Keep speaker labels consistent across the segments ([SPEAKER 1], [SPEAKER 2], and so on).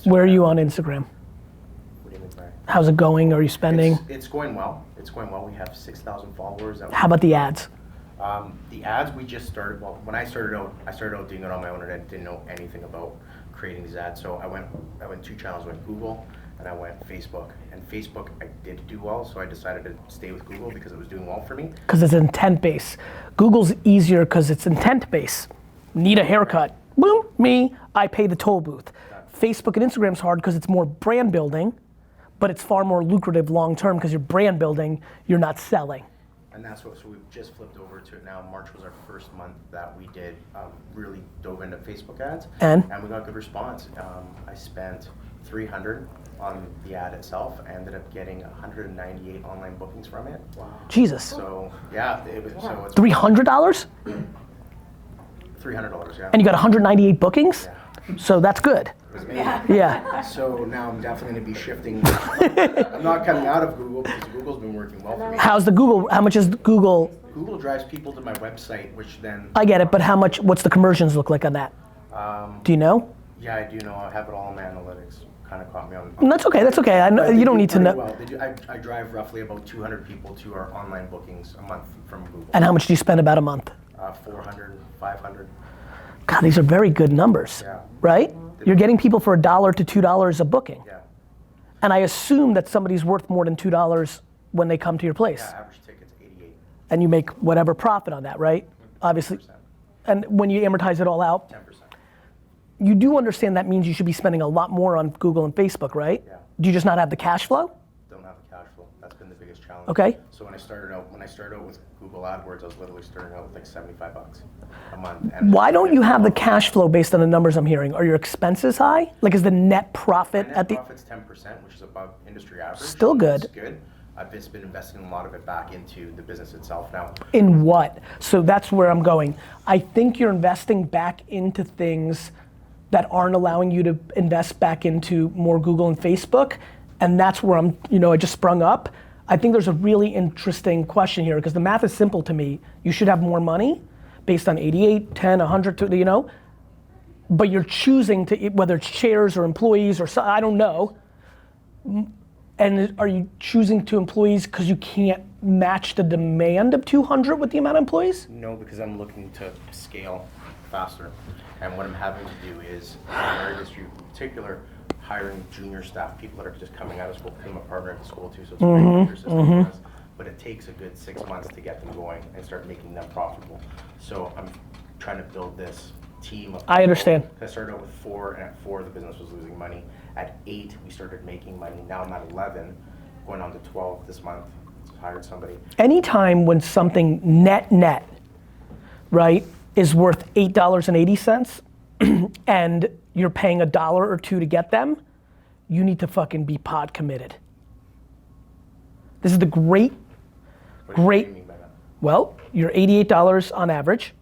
[SPEAKER 1] Where are you on Instagram?
[SPEAKER 2] What do you mean by?
[SPEAKER 1] How's it going? Are you spending?
[SPEAKER 2] It's going well. It's going well. We have 6,000 followers.
[SPEAKER 1] How about the ads?
[SPEAKER 2] The ads we just started. Well, when I started out doing it on my own, and I didn't know anything about creating these ads. So I went 2 channels. I went Google and I went Facebook. And Facebook I did do well, so I decided to stay with Google because it was doing well for me.
[SPEAKER 1] Because it's intent based. Google's easier because it's intent based. Need a haircut? Boom, me. I pay the toll booth. Facebook and Instagram's hard because it's more brand building, but it's far more lucrative long term because you're brand building, you're not selling.
[SPEAKER 2] And that's what, so we've just flipped over to it now. March was our first month that we did really dove into Facebook ads.
[SPEAKER 1] And
[SPEAKER 2] we got good response. I spent $300 on the ad itself. I ended up getting 198 online bookings from it. Wow.
[SPEAKER 1] Jesus.
[SPEAKER 2] So yeah, it was, so it's
[SPEAKER 1] $300?
[SPEAKER 2] $300, yeah.
[SPEAKER 1] And you got 198 bookings?
[SPEAKER 2] Yeah.
[SPEAKER 1] So that's good.
[SPEAKER 2] It was me.
[SPEAKER 1] Yeah.
[SPEAKER 2] So now I'm definitely going to be shifting. I'm not coming out of Google because Google's been working well for me.
[SPEAKER 1] How's the Google, how much is Google?
[SPEAKER 2] Google drives people to my website, which then...
[SPEAKER 1] I get it, but what's the conversions look like on that? Do you know?
[SPEAKER 2] Yeah, I do know. I have it all in my analytics. Kind of caught me on...
[SPEAKER 1] That's okay, that's okay. I know, you don't need to know.
[SPEAKER 2] Well. I drive roughly about 200 people to our online bookings a month from Google.
[SPEAKER 1] And how much do you spend about a month?
[SPEAKER 2] 400, 500.
[SPEAKER 1] God, these are very good numbers,
[SPEAKER 2] yeah.
[SPEAKER 1] Right? You're getting people for $1 to $2 a booking.
[SPEAKER 2] Yeah.
[SPEAKER 1] And I assume that somebody's worth more than $2 when they come to your place.
[SPEAKER 2] Yeah, average ticket's 88.
[SPEAKER 1] And you make whatever profit on that, right?
[SPEAKER 2] 10%.
[SPEAKER 1] Obviously. And when you amortize it all out?
[SPEAKER 2] 10%.
[SPEAKER 1] You do understand that means you should be spending a lot more on Google and Facebook, right?
[SPEAKER 2] Yeah.
[SPEAKER 1] Do you just not have the cash flow?
[SPEAKER 2] Don't have the cash flow. That's been the biggest challenge.
[SPEAKER 1] Okay.
[SPEAKER 2] So when I started out with Google AdWords, I was literally starting out with like $75 a month.
[SPEAKER 1] Why don't you have the cash flow based on the numbers I'm hearing? Are your expenses high? Like is the net profit
[SPEAKER 2] my net profit's 10%, which is above industry average.
[SPEAKER 1] Still good.
[SPEAKER 2] It's good. I've just been investing a lot of it back into the business itself now.
[SPEAKER 1] In what? So that's where I'm going. I think you're investing back into things that aren't allowing you to invest back into more Google and Facebook. And that's where I just sprung up. I think there's a really interesting question here because the math is simple to me. You should have more money based on 88, 10, 100, but you're choosing to, whether it's shares or employees or I don't know. And are you choosing to employees because you can't match the demand of 200 with the amount of employees?
[SPEAKER 2] No, because I'm looking to scale faster. And what I'm having to do is, in our industry in particular, hiring junior staff, people that are just coming out of school, become a partner at the school too, so it's a very good system for us. But it takes a good 6 months to get them going and start making them profitable. So I'm trying to build this team of people.
[SPEAKER 1] I understand.
[SPEAKER 2] I started out with 4, and at 4 the business was losing money. At 8 we started making money. Now I'm at 11, going on to 12 this month. Hired somebody.
[SPEAKER 1] Anytime when something net, right, is worth $8.80 and you're paying $1 or $2 to get them, you need to fucking be pod committed. This is the great.
[SPEAKER 2] What do you mean by that?
[SPEAKER 1] Well, you're $88 on average.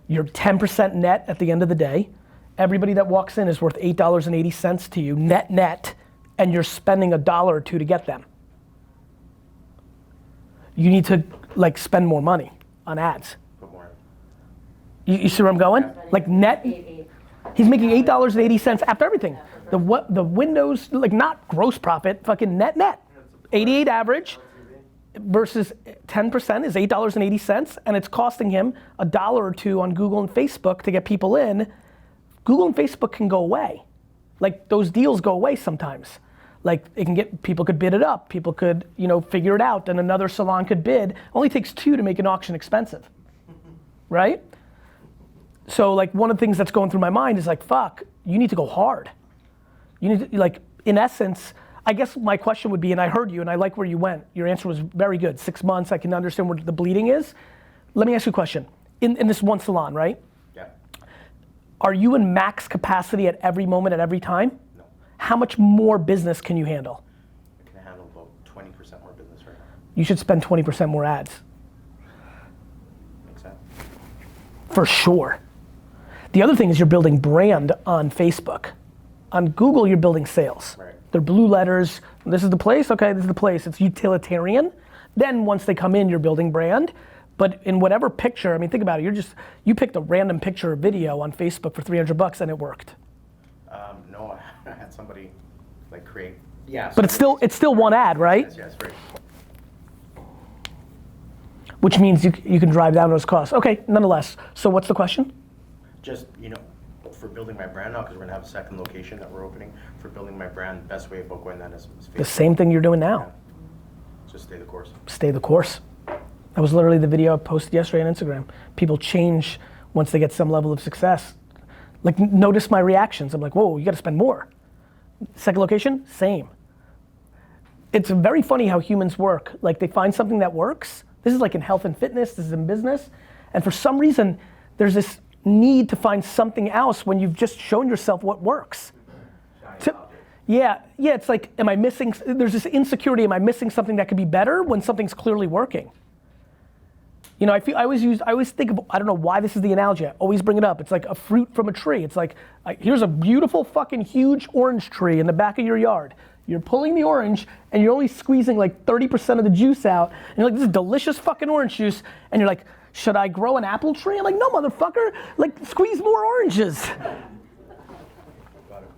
[SPEAKER 1] You're 10% net at the end of the day. Everybody that walks in is worth $8.80 to you, net, and you're spending $1 or $2 to get them. You need to spend more money on ads.
[SPEAKER 2] Put more
[SPEAKER 1] in. You see where I'm going? Like net, he's making $8.80 after everything. The windows, not gross profit, fucking net. 88 average versus 10% is $8.80, and it's costing him $1 or $2 on Google and Facebook to get people in. Google and Facebook can go away. Those deals go away sometimes. People could bid it up, people could, figure it out, and another salon could bid. Only takes 2 to make an auction expensive, right? So one of the things that's going through my mind is fuck, you need to go hard. You need to, in essence, I guess my question would be, and I heard you and I like where you went, your answer was very good. 6 months, I can understand where the bleeding is. Let me ask you a question. In this one salon, right?
[SPEAKER 2] Yeah.
[SPEAKER 1] Are you in max capacity at every moment, at every time?
[SPEAKER 2] No.
[SPEAKER 1] How much more business can you handle?
[SPEAKER 2] I can handle about 20% more business right now.
[SPEAKER 1] You should spend 20% more ads.
[SPEAKER 2] Makes sense.
[SPEAKER 1] For sure. The other thing is you're building brand on Facebook. On Google, you're building sales.
[SPEAKER 2] Right.
[SPEAKER 1] They're blue letters. This is the place, okay, this is the place. It's utilitarian. Then once they come in, you're building brand. But in whatever picture, think about it, you picked a random picture or video on Facebook for $300 and it worked.
[SPEAKER 2] No, I had somebody like create. Yeah.
[SPEAKER 1] But it's still one ad, right?
[SPEAKER 2] Yes, right.
[SPEAKER 1] Which means you can drive down those costs. Okay, nonetheless. So what's the question?
[SPEAKER 2] Just, for building my brand now, because we're gonna have a second location that we're opening. For building my brand, the best way about going that is
[SPEAKER 1] The same thing you're doing now.
[SPEAKER 2] Yeah. Just stay the course.
[SPEAKER 1] Stay the course. That was literally the video I posted yesterday on Instagram. People change once they get some level of success. Like, notice my reactions. I'm like, whoa, you gotta spend more. Second location, same. It's very funny how humans work. Like, they find something that works. This is like in health and fitness, this is in business. And for some reason, there's this need to find something else when you've just shown yourself what works. Yeah, it's like, am I missing, there's this insecurity, am I missing something that could be better when something's clearly working? I always think of, I don't know why this is the analogy, I always bring it up. It's like a fruit from a tree. It's like, here's a beautiful fucking huge orange tree in the back of your yard. You're pulling the orange and you're only squeezing like 30% of the juice out. And you're like, this is delicious fucking orange juice. And you're like, should I grow an apple tree? I'm like, no, motherfucker, like squeeze more oranges.
[SPEAKER 3] Got it.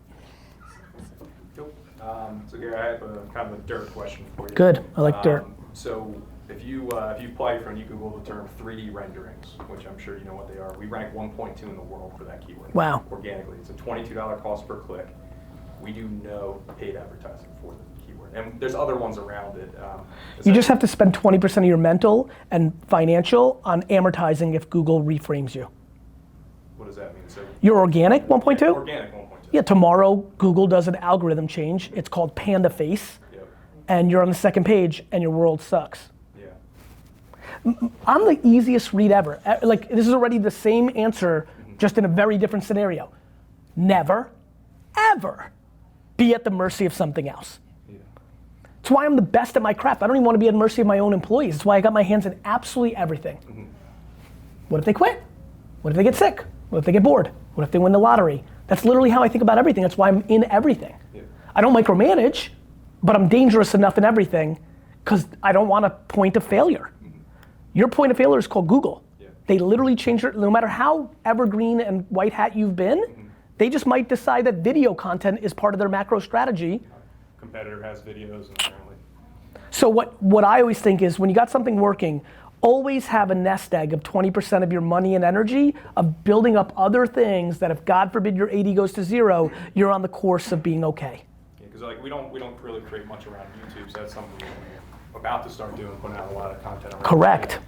[SPEAKER 3] So Gary, I have a kind of a dirt question for you.
[SPEAKER 1] Good, I like dirt.
[SPEAKER 3] So if you apply for and you Google the term 3D renderings, which I'm sure you know what they are, we rank 1.2 in the world for that keyword.
[SPEAKER 1] Wow.
[SPEAKER 3] Organically, it's a $22 cost per click. We do no paid advertising for the keyword. And there's other ones around it.
[SPEAKER 1] You just have to spend 20% of your mental and financial on amortizing if Google reframes you.
[SPEAKER 3] What does that mean? So
[SPEAKER 1] You're organic, 1.2?
[SPEAKER 3] Organic 1.2.
[SPEAKER 1] Yeah, tomorrow Google does an algorithm change. It's called Panda Face.
[SPEAKER 3] Yep.
[SPEAKER 1] And you're on the second page and your world sucks.
[SPEAKER 3] Yeah.
[SPEAKER 1] I'm the easiest read ever. Like, this is already the same answer, just in a very different scenario. Never, ever be at the mercy of something else.
[SPEAKER 3] Yeah.
[SPEAKER 1] It's why I'm the best at my craft. I don't even want to be at the mercy of my own employees. It's why I got my hands in absolutely everything.
[SPEAKER 3] Mm-hmm.
[SPEAKER 1] What if they quit? What if they get sick? What if they get bored? What if they win the lottery? That's literally how I think about everything. That's why I'm in everything.
[SPEAKER 3] Yeah.
[SPEAKER 1] I don't micromanage, but I'm dangerous enough in everything because I don't want a point of failure.
[SPEAKER 3] Mm-hmm.
[SPEAKER 1] Your point of failure is called Google.
[SPEAKER 3] Yeah.
[SPEAKER 1] They literally change it, no matter how evergreen and white hat you've been, they just might decide that video content is part of their macro strategy.
[SPEAKER 3] Competitor has videos and apparently.
[SPEAKER 1] So what I always think is when you got something working, always have a nest egg of 20% of your money and energy of building up other things that if God forbid your 80 goes to zero, you're on the course of being okay.
[SPEAKER 3] Yeah, because like we don't really create much around YouTube, so that's something we're about to start doing, putting out a lot of content around.
[SPEAKER 1] Correct.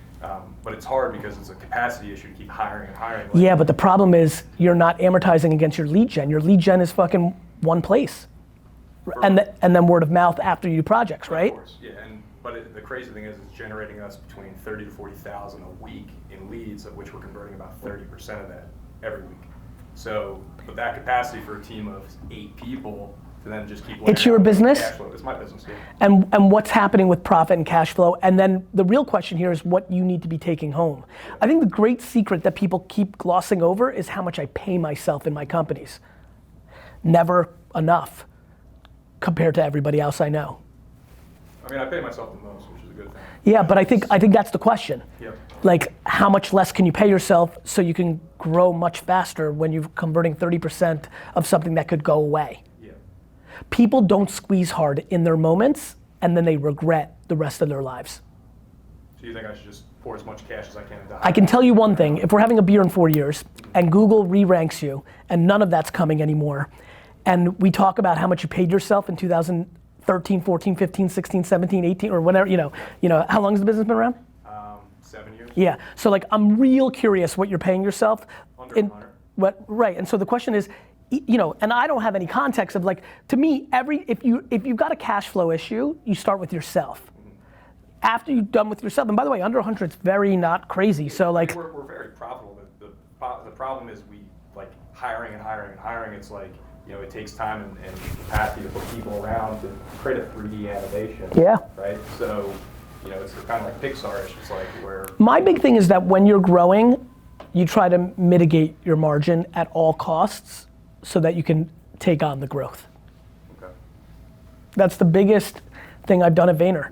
[SPEAKER 3] But it's hard because it's a capacity issue to keep hiring and hiring. Like,
[SPEAKER 1] Yeah, but the problem is you're not amortizing against your lead gen. Your lead gen is fucking one place. And then word of mouth after you do projects, right?
[SPEAKER 3] Of course, yeah. But the crazy thing is it's generating us between 30 to 40,000 a week in leads, of which we're converting about 30% of that every week. So, but that capacity for a team of 8 people to then just keep.
[SPEAKER 1] It's your business?
[SPEAKER 3] Cash flow. It's my business, yeah.
[SPEAKER 1] And what's happening with profit and cash flow? And then the real question here is what you need to be taking home. I think the great secret that people keep glossing over is how much I pay myself in my companies. Never enough compared to everybody else I know.
[SPEAKER 3] I mean, I pay myself the most, which is a good thing.
[SPEAKER 1] Yeah, but I think that's the question.
[SPEAKER 3] Yep.
[SPEAKER 1] Like, how much less can you pay yourself so you can grow much faster when you're converting 30% of something that could go away?
[SPEAKER 3] Yeah.
[SPEAKER 1] People don't squeeze hard in their moments and then they regret the rest of their lives.
[SPEAKER 3] So you think I should just pour as much cash as I can into
[SPEAKER 1] I can tell you one thing, if we're having a beer in 4 years and Google re-ranks you and none of that's coming anymore, and we talk about how much you paid yourself in 2013, 14, 15, 16, 17, 18, or whenever, you know, how long has the business been around?
[SPEAKER 3] 7 years.
[SPEAKER 1] Yeah, so like I'm real curious what you're paying yourself.
[SPEAKER 3] Under 100.
[SPEAKER 1] Right, and so the question is, you know, and I don't have any context of like, to me, if you've got a cash flow issue, you start with yourself. After you're done with yourself, and by the way, under 100 is very not crazy, so like.
[SPEAKER 3] We're very profitable. The problem is we like hiring. It's like, you know, it takes time and capacity to put people around to create a 3D animation.
[SPEAKER 1] Yeah.
[SPEAKER 3] Right? So, you know, it's kind of like Pixar-ish. It's like where.
[SPEAKER 1] My big thing is that when you're growing, you try to mitigate your margin at all costs so that you can take on the growth.
[SPEAKER 3] Okay.
[SPEAKER 1] That's the biggest thing I've done at Vayner.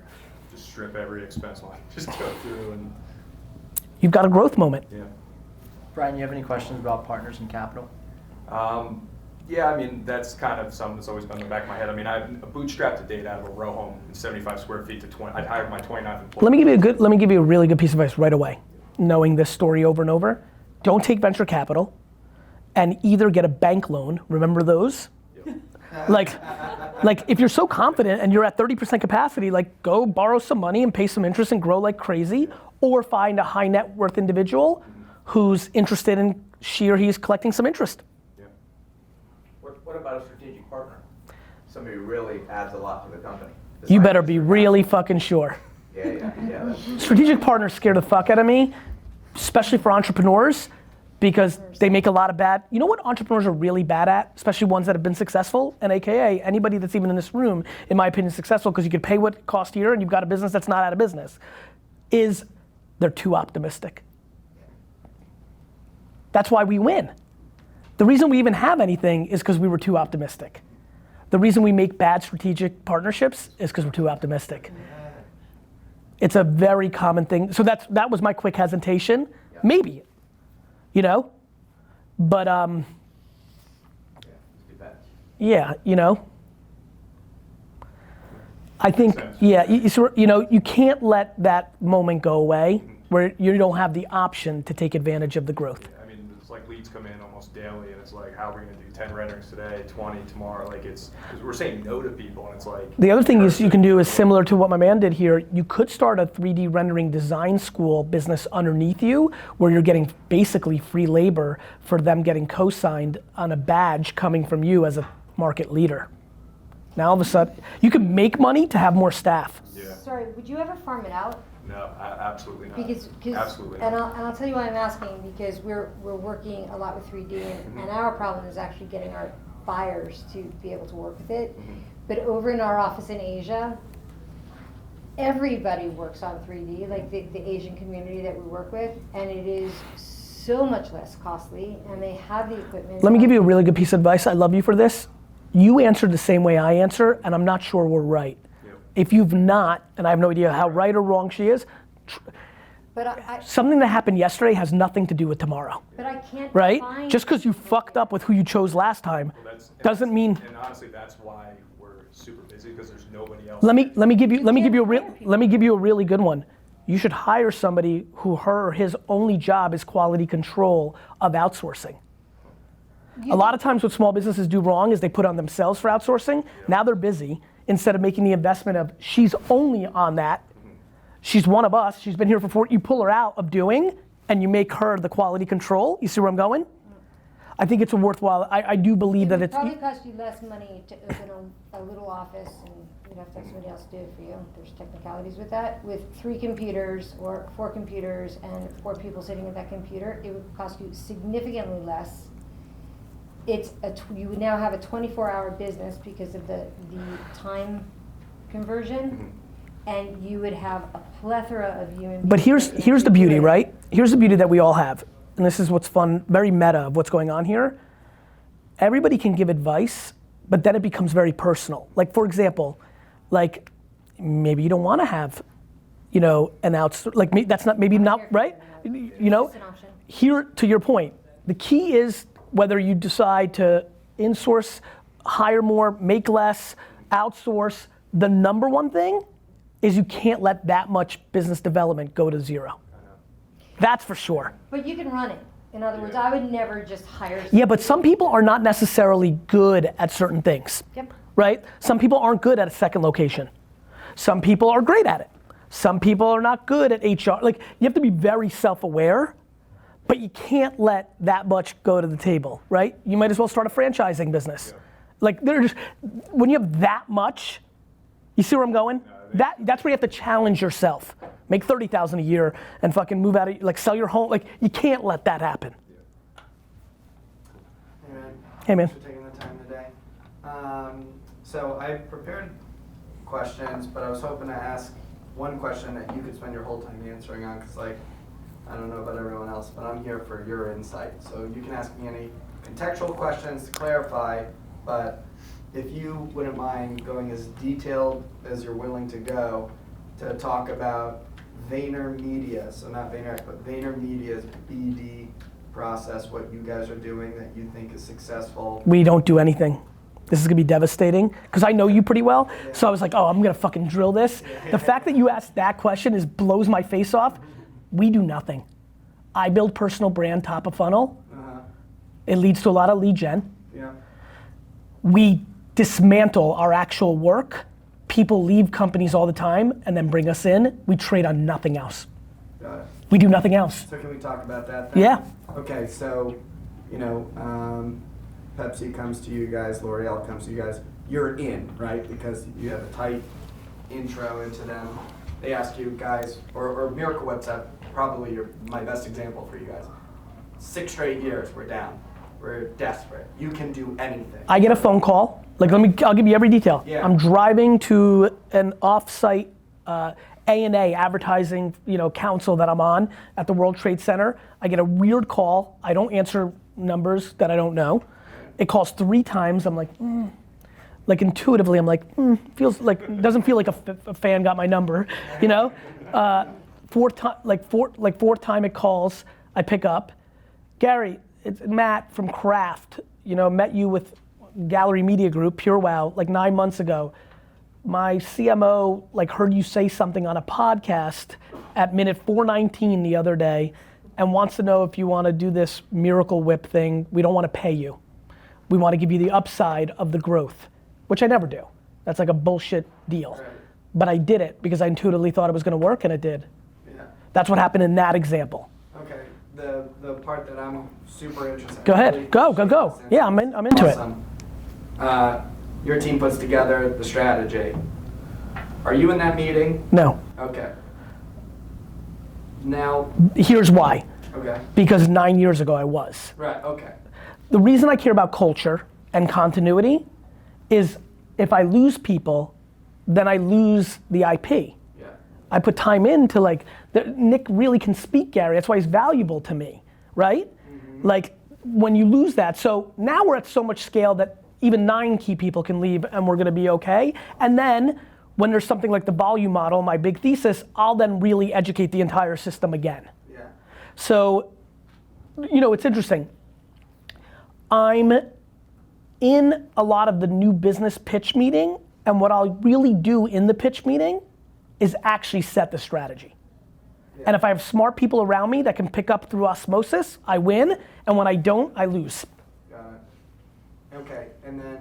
[SPEAKER 3] Just strip every expense line. Just go through and.
[SPEAKER 1] You've got a growth moment.
[SPEAKER 3] Yeah.
[SPEAKER 4] Brian, you have any questions about partners and capital?
[SPEAKER 3] Yeah, I mean, that's kind of something that's always been in the back of my head. I mean, I bootstrapped a date out of a row home in 75 square feet to 20. I'd hired my 29th employee.
[SPEAKER 1] Let me give you a really good piece of advice right away. Knowing this story over and over, don't take venture capital and either get a bank loan, remember those?
[SPEAKER 3] Yep.
[SPEAKER 1] Like if you're so confident and you're at 30% capacity, like go borrow some money and pay some interest and grow like crazy, or find a high net worth individual who's interested in she or he is collecting some interest.
[SPEAKER 3] Yeah.
[SPEAKER 2] What about a strategic partner? Somebody who really adds a lot to the company.
[SPEAKER 1] You better be really fucking sure.
[SPEAKER 2] Yeah.
[SPEAKER 1] Strategic partners scare the fuck out of me, especially for entrepreneurs, because they make a lot of bad, you know what entrepreneurs are really bad at, especially ones that have been successful, and AKA anybody that's even in this room, in my opinion, is successful because you could pay what it costs here and you've got a business that's not out of business, is they're too optimistic. That's why we win. The reason we even have anything is because we were too optimistic. The reason we make bad strategic partnerships is because we're too optimistic. It's a very common thing. So that was my quick hesitation.
[SPEAKER 2] Yeah.
[SPEAKER 1] Maybe, you know, but yeah, you know, I think, yeah, you can't let that moment go away where you don't have the option to take advantage of the growth.
[SPEAKER 3] I mean, it's like leads come in almost daily, and it's like, how are we going to do 10 renderings today, 20 tomorrow? Like we're saying no to people, and it's like.
[SPEAKER 1] The other thing is you can do is similar to what my man did here. You could start a 3D rendering design school business underneath you, where you're getting basically free labor for them getting co-signed on a badge coming from you as a market leader. Now all of a sudden, you can make money to have more staff.
[SPEAKER 3] Yeah.
[SPEAKER 4] Sorry, would you ever farm it out?
[SPEAKER 3] No, absolutely not.
[SPEAKER 4] Because
[SPEAKER 3] Absolutely
[SPEAKER 4] and
[SPEAKER 3] not.
[SPEAKER 4] I'll tell you why I'm asking, because we're working a lot with 3D, and our problem is actually getting our buyers to be able to work with it. But over in our office in Asia, everybody works on 3D, like the Asian community that we work with, and it is so much less costly, and they have the equipment.
[SPEAKER 1] Let me give you a really good piece of advice. I love you for this. You answered the same way I answer, and I'm not sure we're right.
[SPEAKER 3] Yep.
[SPEAKER 1] If you've not, and I have no idea how right or wrong she is,
[SPEAKER 4] But
[SPEAKER 1] something that happened yesterday has nothing to do with tomorrow,
[SPEAKER 4] but I can't
[SPEAKER 1] right?
[SPEAKER 4] find
[SPEAKER 1] Just because you fucked up with who you chose last time doesn't mean.
[SPEAKER 3] And honestly, that's why we're super busy, because there's nobody else.
[SPEAKER 1] Let me give you a really good one. You should hire somebody who her or his only job is quality control of outsourcing. A lot of times what small businesses do wrong is they put on themselves for outsourcing. Now they're busy. Instead of making the investment of she's only on that, she's one of us, she's been here for 4, you pull her out of doing and you make her the quality control. You see where I'm going? I think it's a worthwhile, I do believe that it's.
[SPEAKER 4] It would probably cost you less money to open a little office, and you'd have to have somebody else do it for you. There's technicalities with that. With 3 computers or 4 computers and 4 people sitting at that computer, it would cost you significantly less. You would now have a 24-hour business because of the time conversion, and you would have a plethora of human.
[SPEAKER 1] But here's the beauty, right? Here's the beauty that we all have, and this is what's fun, very meta of what's going on here. Everybody can give advice, but then it becomes very personal. Like for example, like maybe you don't want to have, you know, an like that's not maybe not right. You know, here to your point, the key is whether you decide to insource, hire more, make less, outsource. The number one thing is you can't let that much business development go to zero. That's for sure.
[SPEAKER 4] But you can run it. In other words, I would never just hire.
[SPEAKER 1] Yeah, but some people are not necessarily good at certain things.
[SPEAKER 4] Yep.
[SPEAKER 1] Right? Some people aren't good at a second location. Some people are great at it. Some people are not good at HR. Like, you have to be very self-aware, but you can't let that much go to the table, right? You might as well start a franchising business. Yeah. Like, when you have that much, you see where I'm going? That's where you have to challenge yourself. Make $30,000 a year and fucking move out of, like, sell your home. Like, you can't let that happen. Hey man.
[SPEAKER 5] Thanks for taking the time today. So I prepared questions, but I was hoping to ask one question that you could spend your whole time answering on, because like, I don't know about everyone else, but I'm here for your insight. So you can ask me any contextual questions to clarify, but if you wouldn't mind going as detailed as you're willing to go to talk about VaynerMedia, so not Vaynerchuk, but VaynerMedia's BD process, what you guys are doing that you think is successful?
[SPEAKER 1] We don't do anything. This is gonna be devastating, because I know you pretty well, so I was like, oh, I'm gonna fucking drill this. The fact that you asked that question blows my face off. We do nothing. I build personal brand top of funnel. It leads to a lot of lead gen.
[SPEAKER 5] Yeah.
[SPEAKER 1] We dismantle our actual work. People leave companies all the time and then bring us in. We trade on nothing else.
[SPEAKER 5] Got it.
[SPEAKER 1] We do nothing else.
[SPEAKER 5] So can we talk about that then?
[SPEAKER 1] Yeah.
[SPEAKER 5] Okay, so, you know, Pepsi comes to you guys, L'Oreal comes to you guys. You're in, right? Because you have a tight intro into them. They ask you guys, or Miracle Whip's probably my best example for you guys. 6 straight years we're down. We're desperate. You can do anything.
[SPEAKER 1] I get a phone call. Like, I'll give you every detail.
[SPEAKER 5] Yeah.
[SPEAKER 1] I'm driving to an off-site A&A advertising, council that I'm on at the World Trade Center. I get a weird call. I don't answer numbers that I don't know. It calls 3 times. I'm like, like intuitively, I'm like, feels like, doesn't feel like a fan got my number, fourth time it calls, I pick up. Gary, it's Matt from Kraft. Met you with Gallery Media Group, Pure Wow, like 9 months ago. My CMO heard you say something on a podcast at minute 4:19 the other day and wants to know if you want to do this Miracle Whip thing. We don't want to pay you. We want to give you the upside of the growth, which I never do. That's like a bullshit deal.
[SPEAKER 5] Right.
[SPEAKER 1] But I did it because I intuitively thought it was going to work, and it did.
[SPEAKER 5] Yeah.
[SPEAKER 1] That's what happened in that example.
[SPEAKER 5] Okay. The part that I'm super interested in.
[SPEAKER 1] Go ahead. Go. Yeah, I'm into it.
[SPEAKER 5] Awesome. Your team puts together the strategy. Are you in that meeting?
[SPEAKER 1] No.
[SPEAKER 5] Okay. Now.
[SPEAKER 1] Here's why.
[SPEAKER 5] Okay.
[SPEAKER 1] Because 9 years ago I was.
[SPEAKER 5] Right. Okay.
[SPEAKER 1] The reason I care about culture and continuity is if I lose people, then I lose the IP.
[SPEAKER 5] Yeah.
[SPEAKER 1] I put time into Nick really can speak, Gary. That's why he's valuable to me, right? Mm-hmm. Like when you lose that, so now we're at so much scale that even 9 key people can leave and we're gonna be okay. And then when there's something like the volume model, my big thesis, I'll then really educate the entire system again.
[SPEAKER 5] Yeah.
[SPEAKER 1] So, it's interesting. I'm in a lot of the new business pitch meeting, and what I'll really do in the pitch meeting is actually set the strategy. Yeah. And if I have smart people around me that can pick up through osmosis, I win, and when I don't, I lose.
[SPEAKER 5] Got it. Okay, and then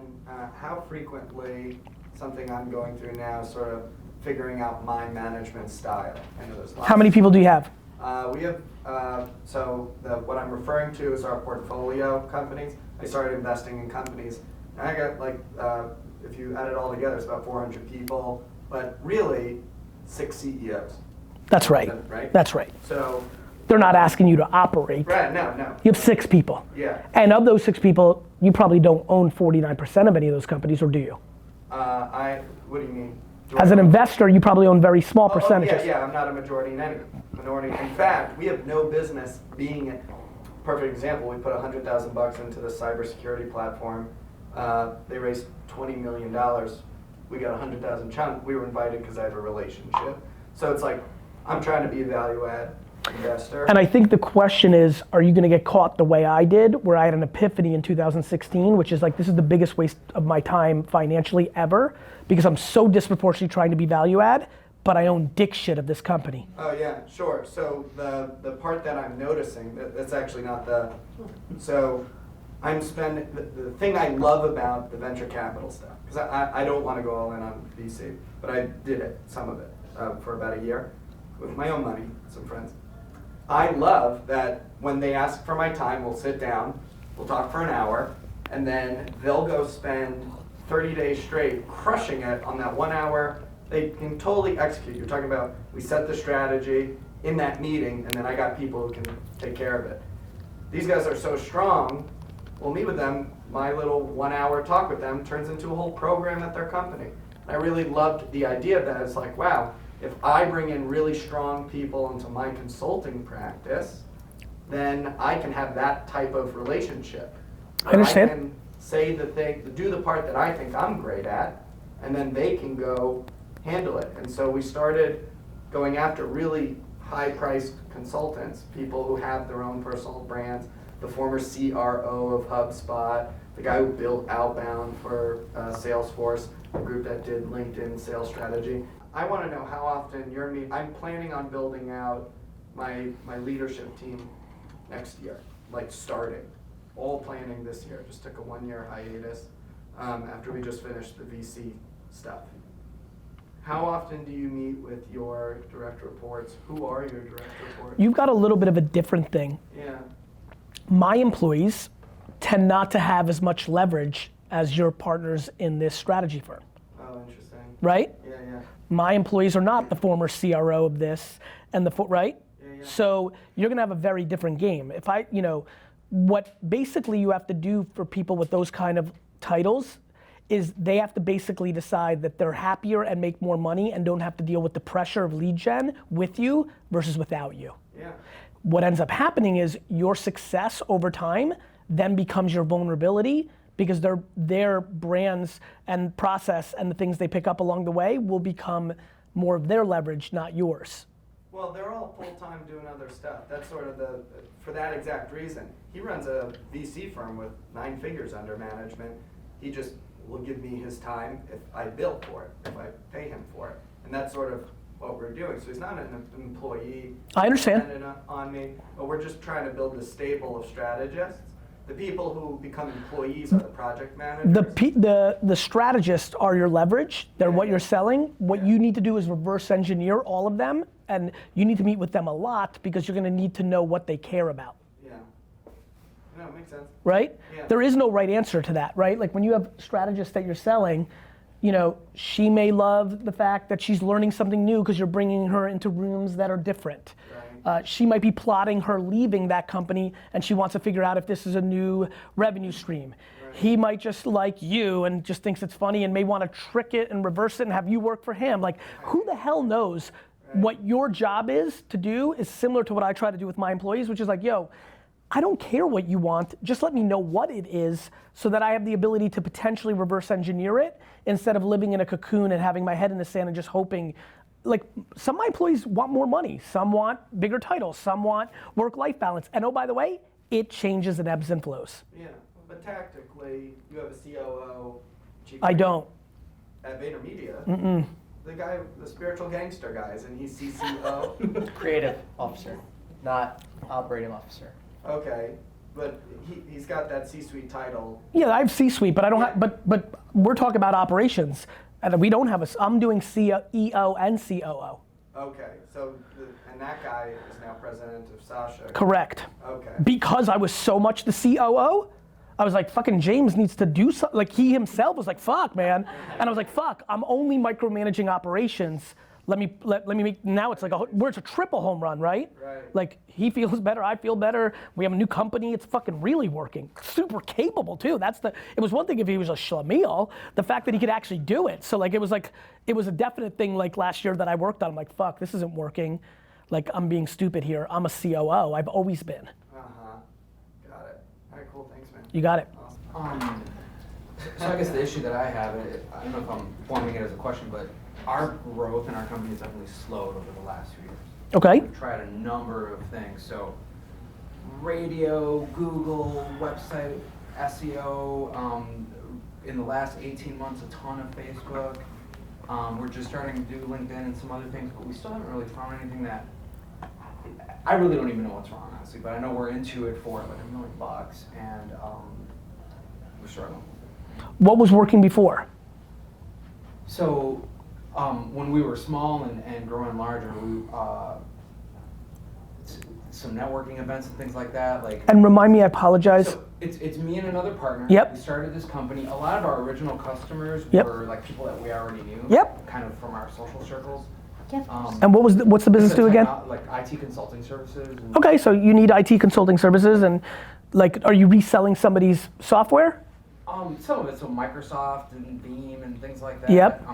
[SPEAKER 5] how frequently, something I'm going through now is sort of figuring out my management style. I know there's lots.
[SPEAKER 1] How many people do you have?
[SPEAKER 5] We have, what I'm referring to is our portfolio companies. I started investing in companies, and I got if you add it all together, it's about 400 people, but really 6 CEOs.
[SPEAKER 1] That's right.
[SPEAKER 5] Right?
[SPEAKER 1] That's right.
[SPEAKER 5] So.
[SPEAKER 1] They're not asking you to operate.
[SPEAKER 5] Right, no.
[SPEAKER 1] You have 6 people.
[SPEAKER 5] Yeah.
[SPEAKER 1] And of those 6 people, you probably don't own 49% of any of those companies, or do you?
[SPEAKER 5] What do you mean?
[SPEAKER 1] As an investor, you probably own very small percentages.
[SPEAKER 5] Yeah, I'm not a majority in any minority. In fact, we have no business being a perfect example. We put $100,000 into the cybersecurity platform. They raised $20 million. We got 100,000 chunk. We were invited because I have a relationship. So it's like, I'm trying to be a value add investor.
[SPEAKER 1] And I think the question is, are you gonna get caught the way I did, where I had an epiphany in 2016, which is this is the biggest waste of my time financially ever, because I'm so disproportionately trying to be value add, but I own dick shit of this company.
[SPEAKER 5] Oh yeah, sure. So the part that I'm noticing, that's actually not so I'm spending, the thing I love about the venture capital stuff, because I don't want to go all in on VC, but I did it, some of it, for about a year, with my own money, some friends. I love that when they ask for my time, we'll sit down, we'll talk for an hour, and then they'll go spend 30 days straight crushing it on that 1 hour. They can totally execute. You're talking about, we set the strategy in that meeting, and then I got people who can take care of it. These guys are so strong, we'll meet with them, my little 1 hour talk with them turns into a whole program at their company. I really loved the idea of that. It's like, wow, if I bring in really strong people into my consulting practice, then I can have that type of relationship.
[SPEAKER 1] I understand.
[SPEAKER 5] I can say the thing, do the part that I think I'm great at, and then they can go handle it. And so we started going after really high-priced consultants, people who have their own personal brands. the former CRO of HubSpot, the guy who built Outbound for Salesforce, a group that did LinkedIn sales strategy. I want to know how often you're meeting. I'm planning on building out my leadership team next year, like starting. All planning this year. Just took a 1-year hiatus after we just finished the VC stuff. How often do you meet with your direct reports? Who are your direct reports?
[SPEAKER 1] You've got a little bit of a different thing.
[SPEAKER 5] Yeah.
[SPEAKER 1] My employees tend not to have as much leverage as your partners in this strategy firm.
[SPEAKER 5] Oh, interesting.
[SPEAKER 1] Right?
[SPEAKER 5] Yeah, yeah.
[SPEAKER 1] My employees are not the former CRO of this and right?
[SPEAKER 5] Yeah, yeah.
[SPEAKER 1] So you're gonna have a very different game. If I, what basically you have to do for people with those kind of titles is they have to basically decide that they're happier and make more money and don't have to deal with the pressure of lead gen with you versus without you.
[SPEAKER 5] Yeah.
[SPEAKER 1] What ends up happening is your success over time then becomes your vulnerability because their brands and process and the things they pick up along the way will become more of their leverage, not yours.
[SPEAKER 5] Well, they're all full-time doing other stuff. That's sort of for that exact reason. He runs a VC firm with 9 figures under management. He just will give me his time if I bill for it, if I pay him for it. And that's sort of what we're doing. So he's not an employee.
[SPEAKER 1] I understand.
[SPEAKER 5] Dependent on me, but we're just trying to build a stable of strategists. The people who become employees are the project managers.
[SPEAKER 1] The strategists are your leverage. They're
[SPEAKER 5] Yeah.
[SPEAKER 1] what you're selling. What you need to do is reverse engineer all of them, and you need to meet with them a lot because you're gonna need to know what they care about.
[SPEAKER 5] Yeah. No, it makes sense.
[SPEAKER 1] Right?
[SPEAKER 5] Yeah.
[SPEAKER 1] There is no right answer to that, right? Like when you have strategists that you're selling, she may love the fact that she's learning something new because you're bringing her into rooms that are different.
[SPEAKER 5] Right.
[SPEAKER 1] She might be plotting her leaving that company and she wants to figure out if this is a new revenue stream.
[SPEAKER 5] Right.
[SPEAKER 1] He might just like you and just thinks it's funny and may want to trick it and reverse it and have you work for him. Like, who the hell knows?
[SPEAKER 5] Right.
[SPEAKER 1] What your job is to do is similar to what I try to do with my employees, which is like, yo, I don't care what you want, just let me know what it is so that I have the ability to potentially reverse engineer it instead of living in a cocoon and having my head in the sand and just hoping. Like, some of my employees want more money, some want bigger titles, some want work-life balance. And oh, by the way, it changes and ebbs and flows.
[SPEAKER 5] Yeah, but tactically, you have a COO, chief.
[SPEAKER 1] I don't.
[SPEAKER 5] At VaynerMedia.
[SPEAKER 1] Mm-mm.
[SPEAKER 5] The guy, the spiritual gangster guy, isn't he CCO?
[SPEAKER 6] Creative officer, not operating officer.
[SPEAKER 5] Okay, but he's got that C-suite title.
[SPEAKER 1] Yeah, I have C-suite, but I don't have, but we're talking about operations. And we don't have I'm doing CEO and COO.
[SPEAKER 5] Okay, so, and that guy is now president of Sasha.
[SPEAKER 1] Correct.
[SPEAKER 5] Okay.
[SPEAKER 1] Because I was so much the COO, I was like, fucking James needs to do something. Like, he himself was like, fuck, man. And I was like, fuck, I'm only micromanaging operations. Let me make, now it's like where it's a triple home run, right?
[SPEAKER 5] Right.
[SPEAKER 1] Like, he feels better, I feel better. We have a new company, it's fucking really working. Super capable too. It was one thing if he was a schlemiel, the fact that he could actually do it. So like, it was a definite thing like last year that I worked on. I'm like, fuck, this isn't working. Like, I'm being stupid here. I'm a COO, I've always been.
[SPEAKER 5] Uh-huh, got it. All right, cool, thanks, man.
[SPEAKER 1] You got it.
[SPEAKER 5] Awesome.
[SPEAKER 7] So I guess the issue that I have, I don't know if I'm forming it as a question, but our growth in our company has definitely slowed over the last few years.
[SPEAKER 1] Okay.
[SPEAKER 7] We've tried a number of things. So radio, Google, website, SEO, in the last 18 months, a ton of Facebook. We're just starting to do LinkedIn and some other things, but we still haven't really found anything that, I really don't even know what's wrong, honestly, but I know we're into it for like $1 million, and we're struggling.
[SPEAKER 1] What was working before?
[SPEAKER 7] So, when we were small and growing larger, we some networking events and things like that. Like,
[SPEAKER 1] And remind me, I apologize.
[SPEAKER 7] so it's me and another partner.
[SPEAKER 1] Yep.
[SPEAKER 7] We started this company. A lot of our original customers
[SPEAKER 1] Yep.
[SPEAKER 7] were like people that we already knew.
[SPEAKER 1] Yep.
[SPEAKER 7] Kind of from our social circles.
[SPEAKER 4] Yep.
[SPEAKER 1] And what's the business
[SPEAKER 7] it's a
[SPEAKER 1] do again?
[SPEAKER 7] like IT consulting services. And
[SPEAKER 1] Okay, so you need IT consulting services and like, are you reselling somebody's software?
[SPEAKER 7] Some of it, so Microsoft and Beam and things like that.
[SPEAKER 1] Yep.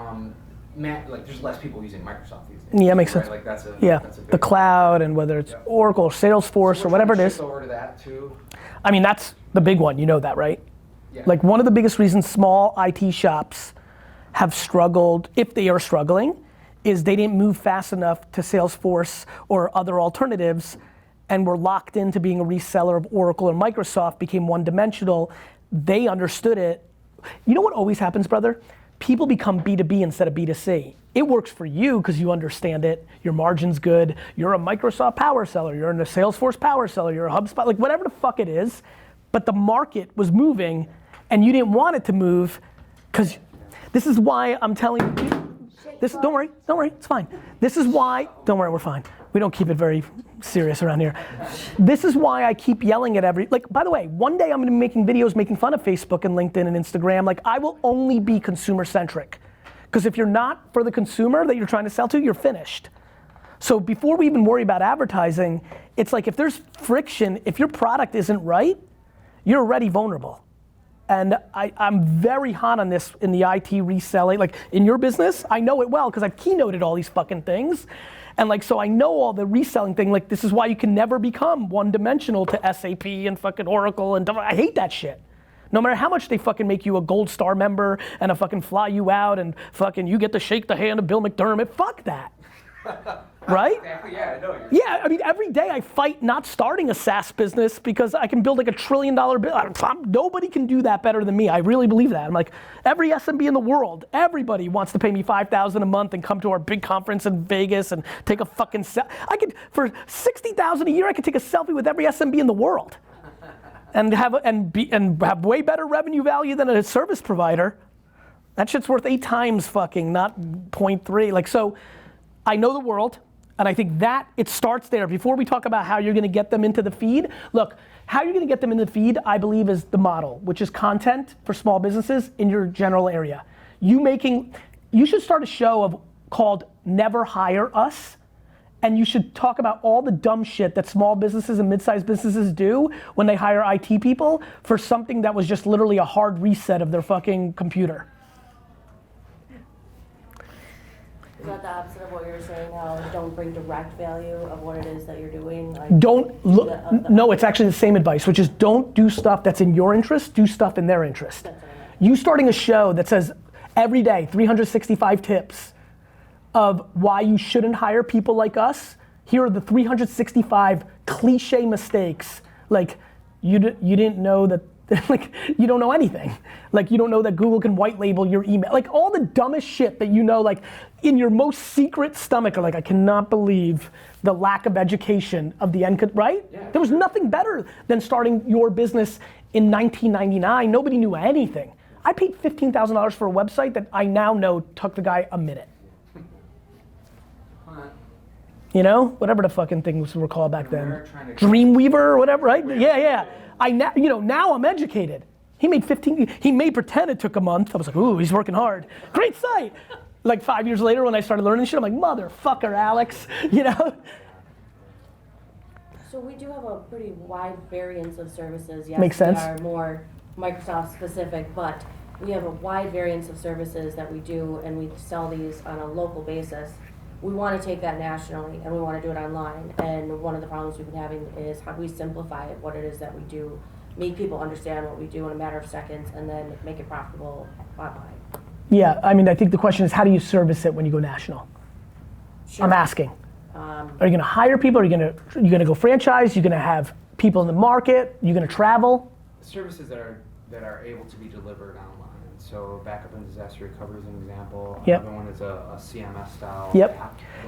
[SPEAKER 7] Like there's less people using Microsoft these days.
[SPEAKER 1] Yeah, makes
[SPEAKER 7] right?
[SPEAKER 1] sense.
[SPEAKER 7] Like that's a
[SPEAKER 1] Yeah,
[SPEAKER 7] that's a big
[SPEAKER 1] the cloud and whether it's
[SPEAKER 7] Yep.
[SPEAKER 1] Oracle or Salesforce or
[SPEAKER 7] We're
[SPEAKER 1] whatever it
[SPEAKER 7] trying to
[SPEAKER 1] is.
[SPEAKER 7] shift over to that too.
[SPEAKER 1] I mean, that's the big one, you know that, right?
[SPEAKER 7] Yeah.
[SPEAKER 1] Like one of the biggest reasons small IT shops have struggled, if they are struggling, is they didn't move fast enough to Salesforce or other alternatives and were locked into being a reseller of Oracle or Microsoft, became one-dimensional, they understood it. You know what always happens, brother? People become B2B instead of B2C. It works for you because you understand it, your margin's good, you're a Microsoft power seller, you're in a Salesforce power seller, you're a HubSpot, like whatever the fuck it is, but the market was moving and you didn't want it to move because this is why I'm telling you, don't worry, it's fine. This is why, don't worry, we're fine. We don't keep it very serious around here. This is why I keep yelling at like, by the way, one day I'm gonna be making videos making fun of Facebook and LinkedIn and Instagram. Like, I will only be consumer centric. Because if you're not for the consumer that you're trying to sell to, you're finished. So before we even worry about advertising, it's like if there's friction, if your product isn't right, you're already vulnerable. And I'm very hot on this in the IT reselling. Like in your business, I know it well because I've keynoted all these fucking things. And like, so I know all the reselling thing. Like, this is why you can never become one-dimensional to SAP and fucking Oracle and I hate that shit. No matter how much they fucking make you a gold star member and a fucking fly you out and fucking you get to shake the hand of Bill McDermott, fuck that. Right?
[SPEAKER 7] Exactly, yeah, I know.
[SPEAKER 1] Yeah, I mean, every day I fight not starting a SaaS business because I can build like $1 trillion business. Nobody can do that better than me. I really believe that. I'm like, every SMB in the world, everybody wants to pay me $5,000 a month and come to our big conference in Vegas and take a fucking I could, for $60,000 a year, I could take a selfie with every SMB in the world and have way better revenue value than a service provider. That shit's worth 8 times fucking, not 0.3. Like, so I know the world. And I think that it starts there. Before we talk about how you're gonna get them into the feed, look, how you're gonna get them in the feed, I believe is the model, which is content for small businesses in your general area. You should start a show called Never Hire Us, and you should talk about all the dumb shit that small businesses and mid-sized businesses do when they hire IT people for something that was just literally a hard reset of their fucking computer.
[SPEAKER 8] Is that the opposite of what you're saying, how don't bring direct value of what it is that you're doing? Like,
[SPEAKER 1] No, it's actually the same advice, which is don't do stuff that's in your interest, do stuff in their interest. You starting a show that says every day, 365 tips of why you shouldn't hire people like us. Here are the 365 cliche mistakes. Like, you didn't know that, like, you don't know anything. Like, you don't know that Google can white label your email. Like, all the dumbest shit that you know, like, in your most secret stomach, are like, I cannot believe the lack of education of the end, right? Yeah. There was nothing better than starting your business in 1999. Nobody knew anything. I paid $15,000 for a website that I now know took the guy a minute. You know, whatever the fucking things were called back then. Dreamweaver or whatever, right? Yeah. Now I'm educated. He made pretend it took a month. I was like, ooh, he's working hard. Great site. Like 5 years later when I started learning shit, I'm like, motherfucker, Alex, you know?
[SPEAKER 8] So we do have a pretty wide variance of services. Yes,
[SPEAKER 1] Makes sense.
[SPEAKER 8] We are more Microsoft specific, but we have a wide variance of services that we do, and we sell these on a local basis. We want to take that nationally, and we want to do it online. And one of the problems we've been having is how do we simplify it, what it is that we do, make people understand what we do in a matter of seconds, and then make it profitable online.
[SPEAKER 1] Yeah, I mean, I think the question is how do you service it when you go national?
[SPEAKER 8] Sure.
[SPEAKER 1] I'm asking. Are you going to hire people? Are you going to go franchise? You're going to have people in the market? You're going to travel?
[SPEAKER 7] Services that are able to be delivered online. So backup and disaster recovery is an example.
[SPEAKER 1] Yep.
[SPEAKER 7] Another one is a CMS style
[SPEAKER 1] Yep.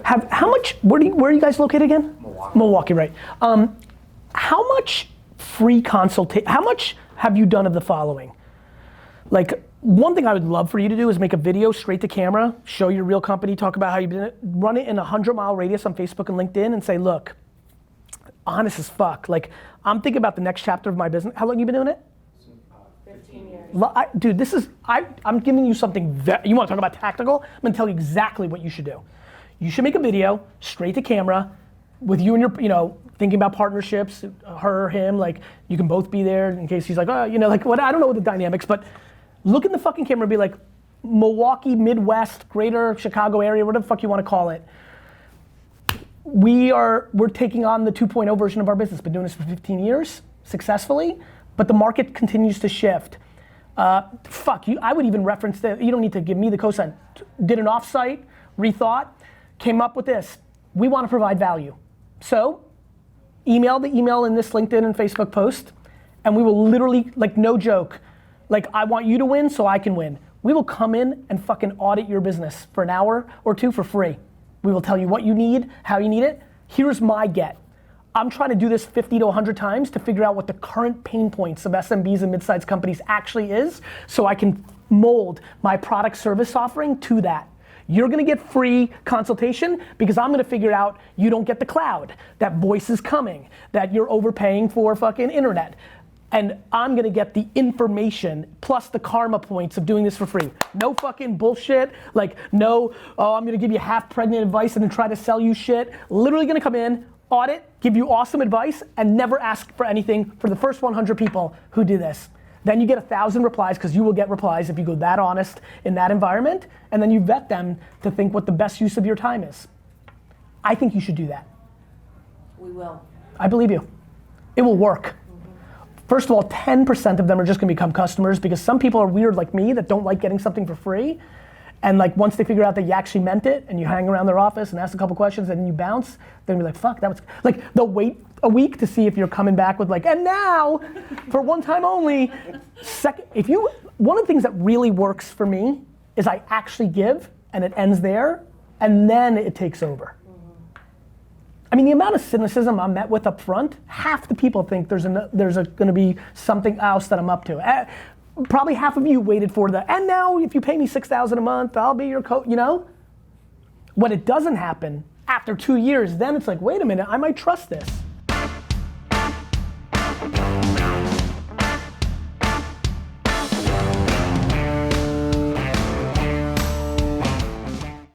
[SPEAKER 7] app.
[SPEAKER 1] Where are you guys located again?
[SPEAKER 7] Milwaukee.
[SPEAKER 1] Milwaukee, right. How much free consultation, how much have you done of the following? Like, one thing I would love for you to do is make a video straight to camera, show your real company, talk about how you've been, run it in a 100-mile radius on Facebook and LinkedIn and say, look, honest as fuck, like, I'm thinking about the next chapter of my business. How long have you been doing it?
[SPEAKER 8] 15 years.
[SPEAKER 1] Dude, I'm giving you something, you want to talk about tactical? I'm going to tell you exactly what you should do. You should make a video straight to camera with you and your, thinking about partnerships, her, him, like, you can both be there in case he's like, oh, like, what, I don't know what the dynamics, but look in the fucking camera and be like, Milwaukee, Midwest, Greater Chicago area, whatever the fuck you want to call it. We're taking on the 2.0 version of our business. Been doing this for 15 years, successfully, but the market continues to shift. I would even reference that, you don't need to give me the cosign. Did an offsite, rethought, came up with this. We want to provide value. So, email the email in this LinkedIn and Facebook post, and we will literally, like no joke, like I want you to win so I can win. We will come in and fucking audit your business for an hour or two for free. We will tell you what you need, how you need it. Here's my get. I'm trying to do this 50 to 100 times to figure out what the current pain points of SMBs and mid-sized companies actually is, so I can mold my product service offering to that. You're gonna get free consultation because I'm gonna figure out you don't get the cloud, that voice is coming, that you're overpaying for fucking internet. And I'm gonna get the information plus the karma points of doing this for free. No fucking bullshit, like no, oh, I'm gonna give you half pregnant advice and then try to sell you shit. Literally gonna come in, audit, give you awesome advice, and never ask for anything for the first 100 people who do this. Then you get 1,000 replies, because you will get replies if you go that honest in that environment, and then you vet them to think what the best use of your time is. I think you should do that.
[SPEAKER 8] We will.
[SPEAKER 1] I believe you. It will work. First of all, 10% of them are just gonna become customers, because some people are weird like me that don't like getting something for free. And like once they figure out that you actually meant it and you hang around their office and ask a couple questions and then you bounce, they're gonna be like, fuck, that was, like they'll wait a week to see if you're coming back with like, and now, for one time only, one of the things that really works for me is I actually give and it ends there and then it takes over. I mean, the amount of cynicism I'm met with up front, half the people think there's gonna be something else that I'm up to. Probably half of you waited for and now if you pay me $6,000 a month, I'll be your coach, you know? When it doesn't happen, after 2 years, then it's like, wait a minute, I might trust this.